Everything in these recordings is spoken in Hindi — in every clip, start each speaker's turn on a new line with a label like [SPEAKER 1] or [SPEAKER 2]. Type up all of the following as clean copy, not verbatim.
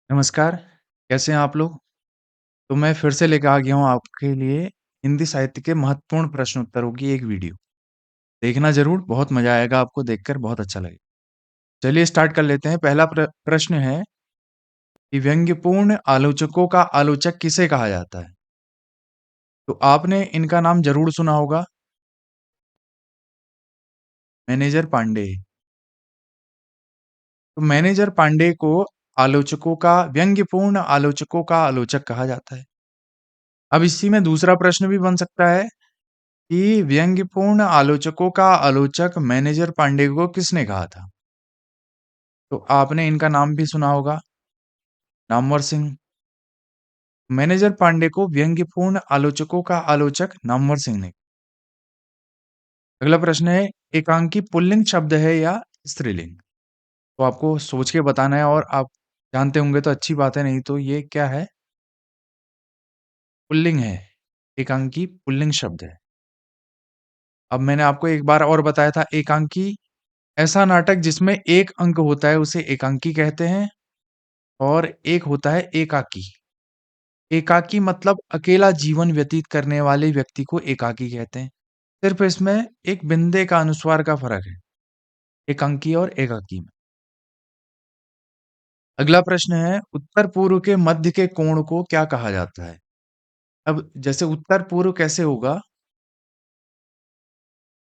[SPEAKER 1] नमस्कार, कैसे हैं आप लोग? तो मैं फिर से लेके आ गया हूँ आपके लिए हिंदी साहित्य के महत्वपूर्ण प्रश्न उत्तरों की एक वीडियो। देखना ज़रूर, बहुत मज़ा आएगा आपको देखकर, बहुत अच्छा लगेगा। चलिए स्टार्ट कर लेते हैं। पहला प्रश्न है कि व्यंग्यपूर्ण आलोचकों का आलोचक किसे कहा जाता है? तो आपने इनका नाम ज़रूर सुना होगा, मैनेजर पांडे। तो मैनेजर पांडे को आलोचकों का व्यंग्यपूर्ण आलोचकों का आलोचक कहा जाता है। अब इसी में दूसरा प्रश्न भी बन सकता है कि व्यंग्यपूर्ण आलोचकों का आलोचक मैनेजर पांडे को किसने कहा था? तो आपने इनका नाम भी सुना होगा, नामवर सिंह। मैनेजर पांडे को व्यंग्यपूर्ण आलोचकों का आलोचक नामवर सिंह ने। अगला प्रश्न है, एकांकी पुल्लिंग शब्द है या स्त्रीलिंग? तो आपको सोच के बताना है और आप जानते होंगे तो अच्छी बात है, नहीं तो ये क्या है? पुल्लिंग है। एकांकी पुल्लिंग शब्द है। अब मैंने आपको एक बार और बताया था, एकांकी ऐसा नाटक जिसमें एक अंक होता है उसे एकांकी कहते हैं और एक होता है एकाकी। एकाकी मतलब अकेला जीवन व्यतीत करने वाले व्यक्ति को एकाकी कहते हैं। सिर्फ इसमें एक बिंदे का अनुस्वार का फर्क है, एकांकी और एकाकी में। अगला प्रश्न है, उत्तर पूर्व के मध्य के कोण को क्या कहा जाता है? अब जैसे उत्तर पूर्व कैसे होगा?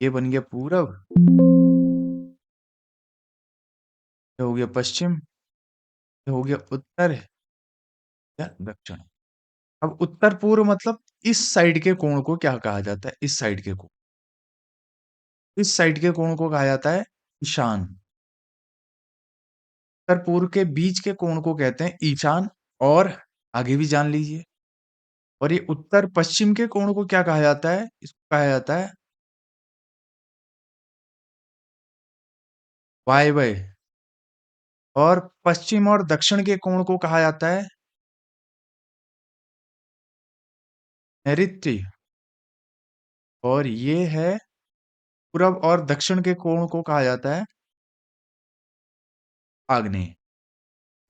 [SPEAKER 1] ये बन गया पूरब, ये हो गया पश्चिम, ये हो गया उत्तर या दक्षिण। अब उत्तर पूर्व मतलब इस साइड के कोण को क्या कहा जाता है? इस साइड के कोण, इस साइड के कोण को कहा जाता है ईशान। उत्तर पूर्व के बीच के कोण को कहते हैं ईशान, और आगे भी जान लीजिए। और ये उत्तर पश्चिम के कोण को क्या कहा जाता है? इसको कहा जाता है वायव्य। और पश्चिम और दक्षिण के कोण को कहा जाता है नैऋत्य। और ये है पूरब और दक्षिण के कोण को कहा जाता है आग्नेय।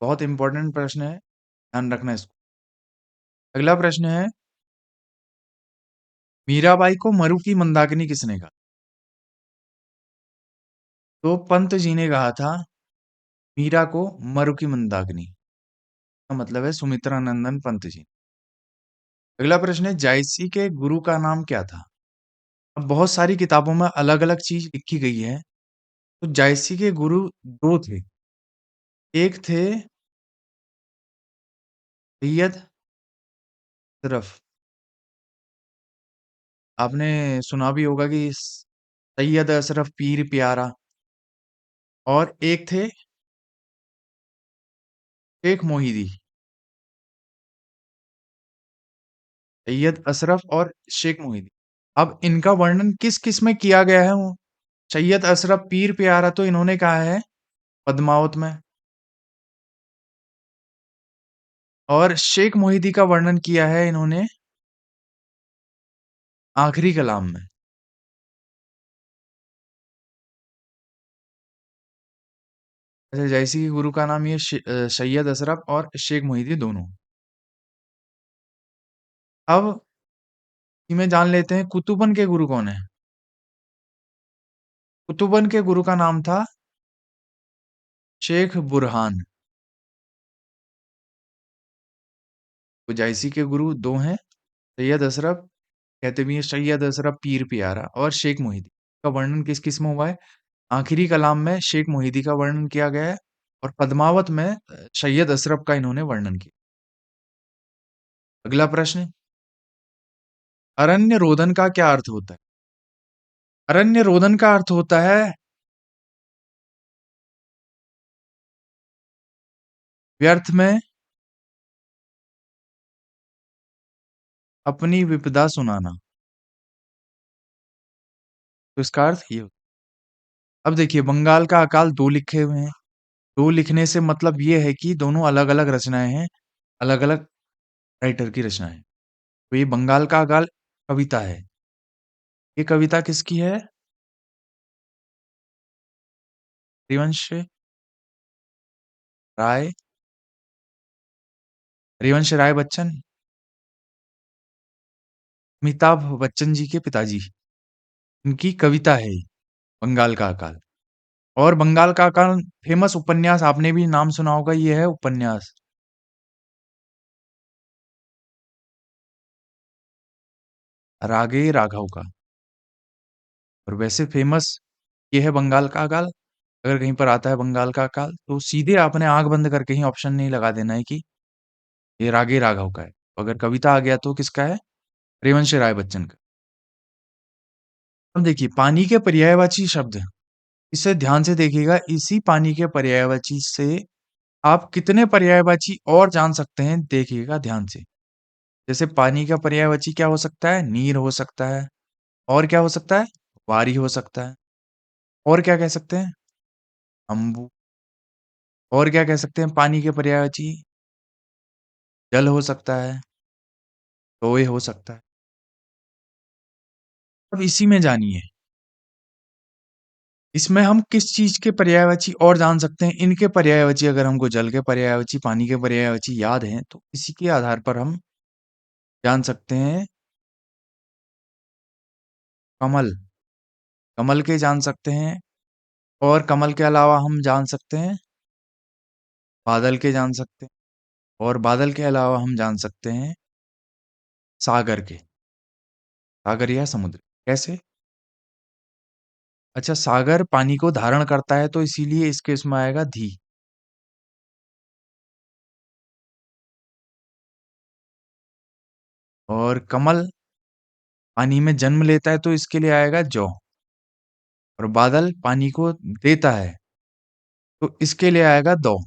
[SPEAKER 1] बहुत इंपॉर्टेंट प्रश्न है, ध्यान रखना इसको। अगला प्रश्न है, मीराबाई को मरु की मंदाकिनी किसने कहा? तो पंत जी ने कहा था मीरा को मरु की मंदाकिनी, का मतलब है सुमित्रा नंदन पंत जी। अगला प्रश्न है, जायसी के गुरु का नाम क्या था? अब बहुत सारी किताबों में अलग अलग चीज लिखी गई है। तो जायसी के गुरु दो थे। एक थे सैयद अशरफ, आपने सुना भी होगा कि सैयद अशरफ पीर प्यारा। और एक थे शेख मोहिदी। सैयद अशरफ और शेख मोहिदी। अब इनका वर्णन किस किस में किया गया है? वो सैयद अशरफ पीर प्यारा तो इन्होंने कहा है पद्मावत में, और शेख मोहिदी का वर्णन किया है इन्होंने आखिरी कलाम में। अच्छा, जैसे कि गुरु का नाम ये सैयद अशरफ और शेख मोहिदी दोनों। अब इनमें जान लेते हैं कुतुबन के गुरु कौन है। कुतुबन के गुरु का नाम था शेख बुरहान। तो जैसी के गुरु दो हैं, सैयद अशरफ, कहते भी हैं सैयद अशरफ पीर प्यारा, और शेख मोहिदी। का वर्णन किस किस में हुआ है? आखिरी कलाम में शेख मोहिदी का वर्णन किया गया है, और पद्मावत में सैयद अशरफ का इन्होंने वर्णन किया। अगला प्रश्न, अरण्य रोदन का क्या अर्थ होता है? अरण्य रोदन का अर्थ होता है व्यर्थ में अपनी विपदा सुनाना। तो इसका अर्थ ये होता है। अब देखिए, बंगाल का अकाल दो लिखे हुए हैं। दो लिखने से मतलब ये है कि दोनों अलग अलग रचनाएं हैं, अलग अलग राइटर की रचनाएं। तो ये बंगाल का अकाल कविता है। ये कविता किसकी है? हरिवंश राय हरिवंश राय बच्चन, अमिताभ बच्चन जी के पिताजी। इनकी कविता है ये, बंगाल का अकाल। और बंगाल का अकाल फेमस उपन्यास आपने भी नाम सुना होगा, ये है उपन्यास रागे राघव का। और वैसे फेमस ये है बंगाल का अकाल। अगर कहीं पर आता है बंगाल का अकाल तो सीधे आपने आंख बंद करके ही ऑप्शन नहीं लगा देना है कि ये रागे राघव का है। अगर कविता आ गया तो किसका है? हरिवंश राय बच्चन का। अब देखिए पानी के पर्यायवाची शब्द, इसे ध्यान से देखिएगा। इसी पानी के पर्यायवाची से आप कितने पर्यायवाची और जान सकते हैं, देखिएगा ध्यान से। जैसे पानी का पर्यायवाची क्या हो सकता है? नीर हो सकता है। और क्या हो सकता है? वारी हो सकता है। और क्या कह सकते हैं? अम्बु। और क्या कह सकते हैं पानी के पर्यायवाची? जल हो सकता है, तोय हो सकता है। अब इसी में जानिए, इसमें हम किस चीज के पर्यायवाची और जान सकते हैं। इनके पर्यायवाची अगर हमको जल के पर्यायवाची, पानी के पर्यायवाची याद हैं तो इसी के आधार पर हम जान सकते हैं। कमल, कमल के जान सकते हैं। और कमल के अलावा हम जान सकते हैं बादल के जान सकते हैं। और बादल के अलावा हम जान सकते हैं सागर के, सागर या समुद्र। कैसे? अच्छा, सागर पानी को धारण करता है तो इसीलिए इसके इसमें आएगा धी। और कमल पानी में जन्म लेता है तो इसके लिए आएगा जौ। और बादल पानी को देता है तो इसके लिए आएगा दौ।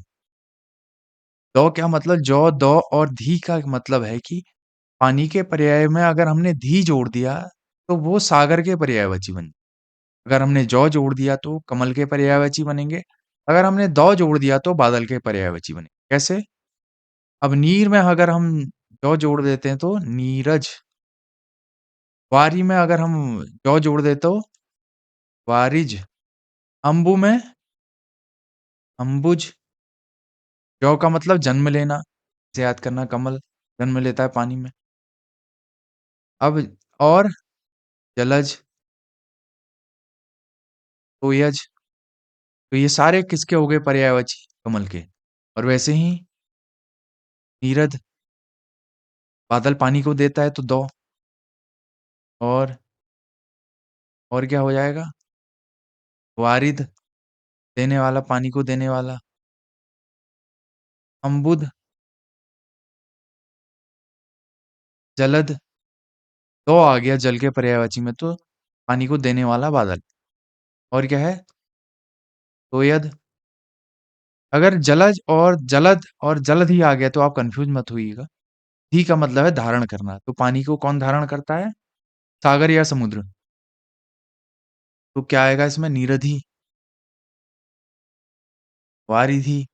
[SPEAKER 1] दौ क्या मतलब? जौ, दौ और धी का मतलब है कि पानी के पर्याय में अगर हमने धी जोड़ दिया तो वो सागर के पर्यायवाची बन। अगर हमने जौ जोड़ दिया तो कमल के पर्यायवाची बनेंगे। अगर हमने दौ जोड़ दिया तो बादल के पर्यायवाची बनेंगे। कैसे? अब नीर में अगर हम जौ जोड़ देते हैं तो नीरज। वारी में अगर हम जौ जोड़ दें तो वारिज। अंबु में अंबुज। जौ का मतलब जन्म लेना, इसे याद करना। कमल जन्म लेता है पानी में। अब और जलज, तोयज। तो ये सारे किसके हो गए पर्यायवाची? कमल के। और वैसे ही नीरद, बादल पानी को देता है तो दौ। और क्या हो जाएगा? वारिद, देने वाला, पानी को देने वाला। अम्बुद, जलद। दौ आ गया जल के पर्यायवाची में तो पानी को देने वाला बादल। और क्या है? तोयद। अगर जलज और जलद और जलद ही आ गया तो आप कंफ्यूज मत होइएगा। ही का मतलब है धारण करना, तो पानी को कौन धारण करता है? सागर या समुद्र। तो क्या आएगा इसमें? नीरधि, वारिधि,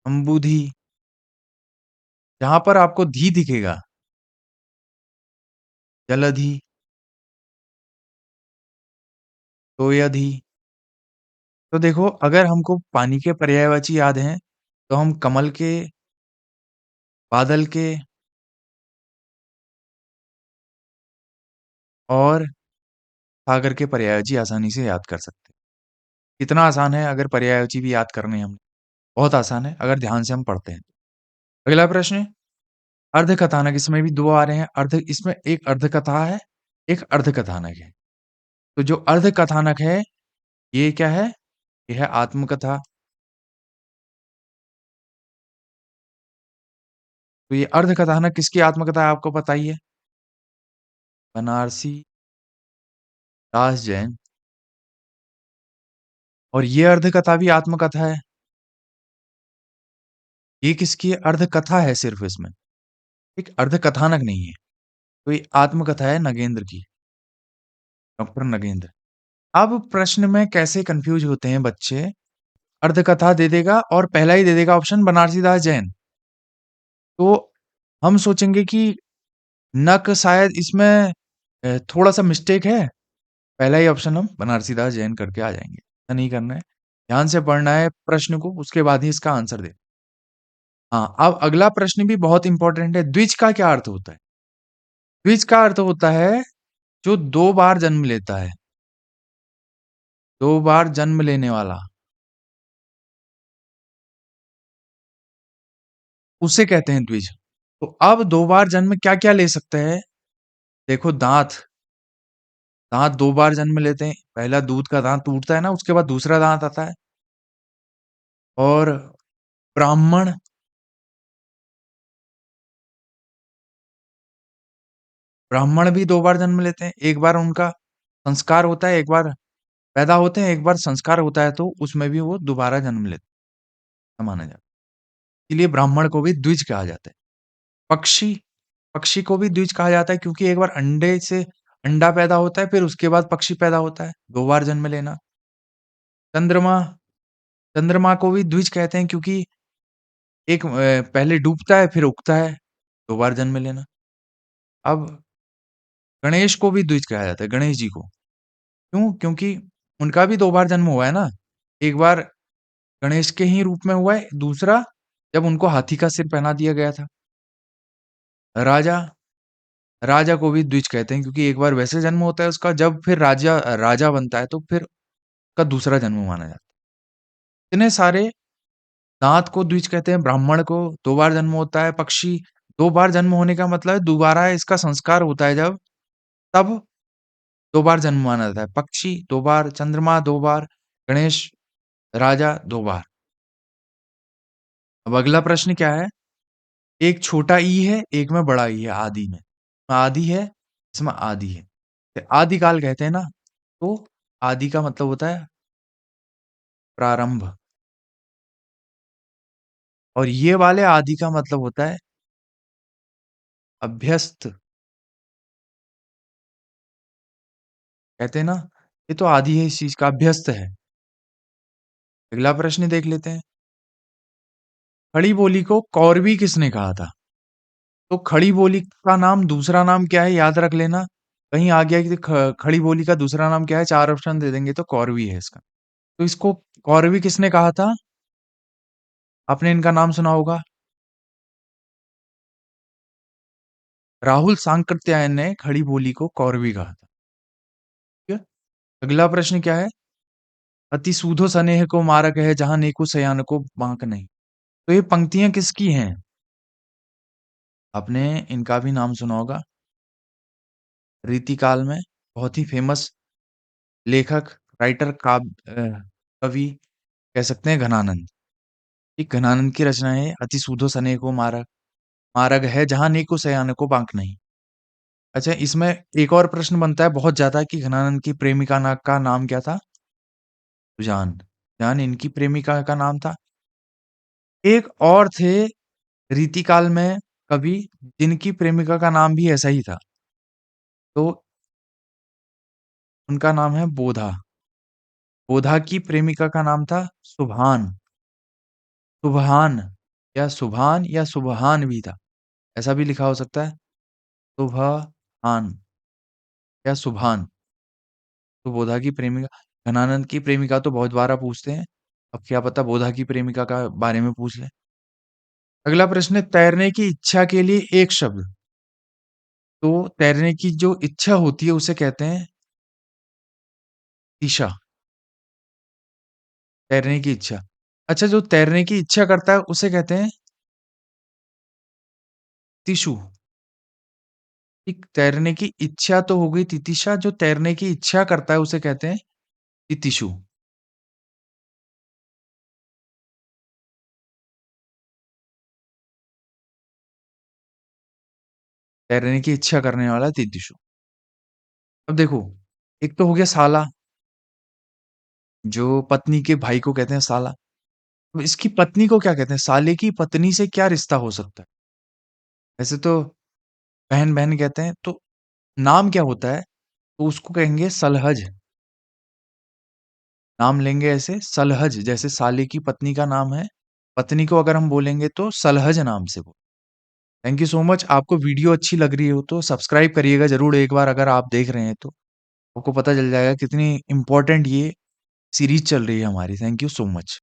[SPEAKER 1] अम्बुधि। जहां पर आपको धी दिखेगा, जलधि, तोयधि। तो देखो अगर हमको पानी के पर्यायवाची याद हैं तो हम कमल के, बादल के और सागर के पर्यायवाची आसानी से याद कर सकते हैं। कितना आसान है अगर पर्यायवाची भी याद करने हैं हमें। बहुत आसान है अगर ध्यान से हम पढ़ते हैं। अगला प्रश्न, अर्धकथानक। इसमें भी दो आ रहे हैं। अर्ध, इसमें एक अर्धकथा है, एक अर्धकथानक है। तो जो अर्धकथानक है ये क्या है? ये है आत्मकथा। तो ये अर्धकथानक किसकी आत्मकथा है आपको पता ही है? बनारसी दास जैन। और ये अर्धकथा भी आत्मकथा है। ये किसकी है? अर्धकथा है सिर्फ इसमें, एक अर्धकथानक नहीं है। तो ये आत्मकथा है नगेंद्र की, डॉक्टर नगेंद्र। अब प्रश्न में कैसे कंफ्यूज होते हैं बच्चे, अर्धकथा दे देगा और पहला ही दे देगा ऑप्शन बनारसी दास जैन। तो हम सोचेंगे कि नक शायद इसमें थोड़ा सा मिस्टेक है, पहला ही ऑप्शन हम बनारसी दास जैन करके आ जाएंगे। ऐसा नहीं करना है। ध्यान से पढ़ना है प्रश्न को, उसके बाद ही इसका आंसर दे। हाँ, अब अगला प्रश्न भी बहुत इंपॉर्टेंट है। द्विज का क्या अर्थ होता है? द्विज का अर्थ होता है जो 2 बार जन्म लेता है, 2 बार जन्म लेने वाला, उसे कहते हैं द्विज। तो अब 2 बार जन्म क्या-क्या ले सकते हैं? देखो दाँत, दाँत 2 बार जन्म लेते हैं। पहला दूध का दाँत टूटता है ना, उसके बाद दूसरा दाँत आता है। और ब्राह्मण, ब्राह्मण भी 2 बार जन्म लेते हैं। एक बार उनका संस्कार होता है, एक बार पैदा होते हैं, एक बार संस्कार होता है, तो उसमें भी वो दोबारा जन्म लेते हैं, माना जाता है। इसलिए ब्राह्मण को भी द्विज कहा जाता है। पक्षी, पक्षी को भी द्विज कहा जाता है क्योंकि एक बार अंडे से अंडा पैदा होता है, फिर उसके बाद पक्षी पैदा होता है, 2 बार जन्म लेना। चंद्रमा, चंद्रमा को भी द्विज कहते हैं क्योंकि एक पहले डूबता है, फिर उगता है, 2 बार जन्म लेना। अब गणेश को भी द्विज कहा जाता है, गणेश जी को। क्यों? क्योंकि उनका भी 2 बार जन्म हुआ है ना। एक बार गणेश के ही रूप में हुआ है, दूसरा जब उनको हाथी का सिर पहना दिया गया था। राजा, राजा को भी द्विज कहते हैं क्योंकि एक बार वैसे जन्म होता है उसका, जब फिर राजा राजा बनता है तो फिर उसका दूसरा जन्म माना जाता है। इतने सारे, दाँत को द्विज कहते हैं, ब्राह्मण को 2 बार जन्म होता है, पक्षी 2 बार जन्म होने का मतलब है दोबारा इसका संस्कार होता है जब, तब 2 बार जन्म माना जाता है। पक्षी 2 बार, चंद्रमा 2 बार, गणेश, राजा 2 बार। अब अगला प्रश्न क्या है? एक छोटा ई है, एक में बड़ा ई है आदि में। आदि है, इसमें आदि है। तो आदिकाल कहते हैं ना, तो आदि का मतलब होता है प्रारंभ, और ये वाले आदि का मतलब होता है अभ्यस्त। कहते हैं ना, ये तो आदि है इस चीज का, अभ्यस्त है। अगला प्रश्न देख लेते हैं। खड़ी बोली को कौरवी किसने कहा था? तो खड़ी बोली का नाम, दूसरा नाम क्या है, याद रख लेना। कहीं आ गया कि खड़ी बोली का दूसरा नाम क्या है, 4 ऑप्शन दे देंगे तो कौरवी है इसका। तो इसको कौरवी किसने कहा था? आपने इनका नाम सुना होगा। राहुल सांकृत्यायन ने खड़ी बोली को कौरवी कहा था। ठीक है। अगला प्रश्न क्या है? अति सूधो सनेह को मारक है, जहां नेकु सयान को बांक नहीं। तो ये पंक्तियां किसकी हैं? आपने इनका भी नाम सुना होगा। रीतिकाल में बहुत ही फेमस लेखक, राइटर, कवि कह सकते हैं घनानंद। एक घनानंद की रचना है अति सूधो सनेह को मारक, मारग है जहां नेको सयान को बांक नहीं। अच्छा, इसमें एक और प्रश्न बनता है बहुत ज्यादा कि घनानंद की प्रेमिका का नाम क्या था? सुजान। सुजान इनकी प्रेमिका का नाम था। एक और थे रीतिकाल में कवि, जिनकी प्रेमिका का नाम भी ऐसा ही था। तो उनका नाम है बोधा। बोधा की प्रेमिका का नाम था सुभान। सुबहान, या सुभान या सुबहान भी था, ऐसा भी लिखा हो सकता है। सुबहान या सुभान। तो बोधा की प्रेमिका, घनानंद की प्रेमिका तो बहुत बार पूछते हैं, अब क्या पता बोधा की प्रेमिका का बारे में पूछ ले। अगला प्रश्न है, तैरने की इच्छा के लिए एक शब्द। तो तैरने की जो इच्छा होती है उसे कहते हैं दिशा। तैरने की इच्छा। अच्छा, जो तैरने की इच्छा करता है उसे कहते हैं तिशु। ठीक, तैरने की इच्छा तो हो गई तितिशा, जो तैरने की इच्छा करता है उसे कहते हैं तितिशु। तैरने की इच्छा करने वाला तितिशु। अब देखो, एक तो हो गया साला, जो पत्नी के भाई को कहते हैं साला। अब इसकी पत्नी को क्या कहते हैं? साले की पत्नी से क्या रिश्ता हो सकता है? वैसे तो बहन बहन कहते हैं, तो नाम क्या होता है? तो उसको कहेंगे सलहज। नाम लेंगे ऐसे सलहज, जैसे साले की पत्नी का नाम है, पत्नी को अगर हम बोलेंगे तो सलहज नाम से बोल। Thank you so much. आपको वीडियो अच्छी लग रही हो तो सब्सक्राइब करिएगा जरूर एक बार, अगर आप देख रहे हैं तो आपको पता चल जाएगा कितनी इंपॉर्टेंट ये सीरीज़ चल रही है हमारी। Thank you so much.